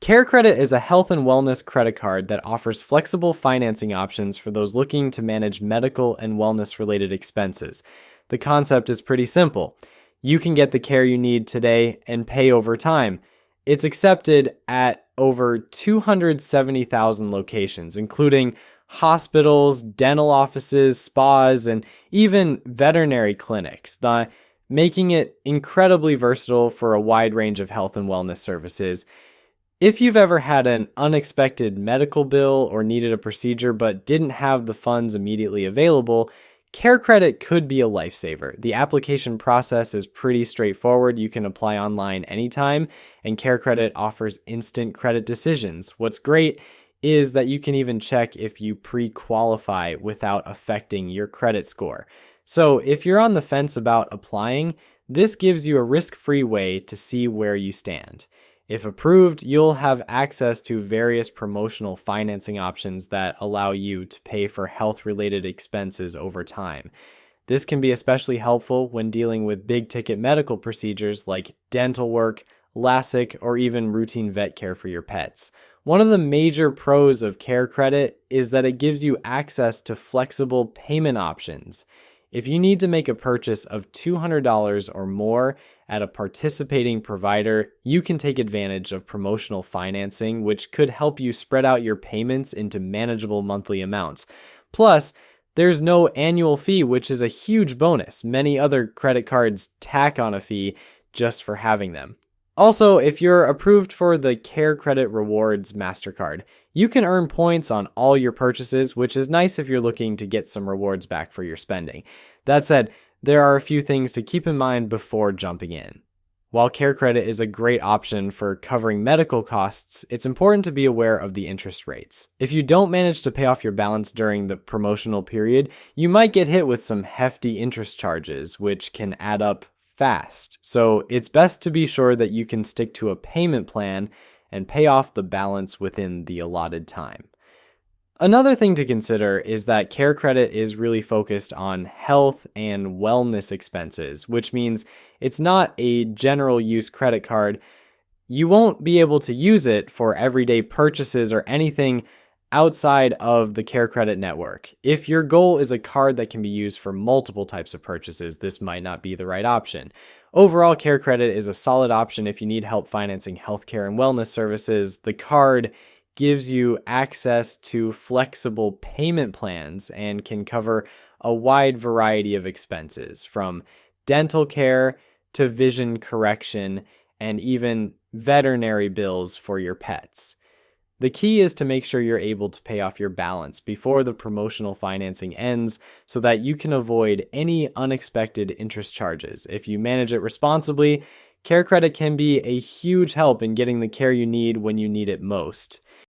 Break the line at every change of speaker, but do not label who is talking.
CareCredit is a health and wellness credit card that offers flexible financing options for those looking to manage medical and wellness related expenses. The concept is pretty simple. You can get the care you need today and pay over time. It's accepted at over 270,000 locations, including hospitals, dental offices, spas, and even veterinary clinics, making it incredibly versatile for a wide range of health and wellness services. If you've ever had an unexpected medical bill or needed a procedure but didn't have the funds immediately available, CareCredit could be a lifesaver. The application process is pretty straightforward. You can apply online anytime, and CareCredit offers instant credit decisions. What's great is that you can even check if you pre-qualify without affecting your credit score. So if you're on the fence about applying, this gives you a risk-free way to see where you stand. If approved, you'll have access to various promotional financing options that allow you to pay for health-related expenses over time. This can be especially helpful when dealing with big-ticket medical procedures like dental work, LASIK, or even routine vet care for your pets. One of the major pros of CareCredit is that it gives you access to flexible payment options. If you need to make a purchase of $200 or more at a participating provider, you can take advantage of promotional financing, which could help you spread out your payments into manageable monthly amounts. Plus, there's no annual fee, which is a huge bonus. Many other credit cards tack on a fee just for having them. Also, if you're approved for the CareCredit Rewards Mastercard, you can earn points on all your purchases, which is nice if you're looking to get some rewards back for your spending. That said, there are a few things to keep in mind before jumping in. While CareCredit is a great option for covering medical costs, it's important to be aware of the interest rates. If you don't manage to pay off your balance during the promotional period, you might get hit with some hefty interest charges, which can add up fast. So it's best to be sure that you can stick to a payment plan and pay off the balance within the allotted time. Another thing to consider is that CareCredit is really focused on health and wellness expenses, which means it's not a general use credit card. You won't be able to use it for everyday purchases or anything outside of the CareCredit network. If your goal is a card that can be used for multiple types of purchases, this might not be the right option. Overall, CareCredit is a solid option if you need help financing healthcare and wellness services. The card gives you access to flexible payment plans and can cover a wide variety of expenses, from dental care to vision correction and even veterinary bills for your pets. The key is to make sure you're able to pay off your balance before the promotional financing ends so that you can avoid any unexpected interest charges. If you manage it responsibly, CareCredit can be a huge help in getting the care you need when you need it most.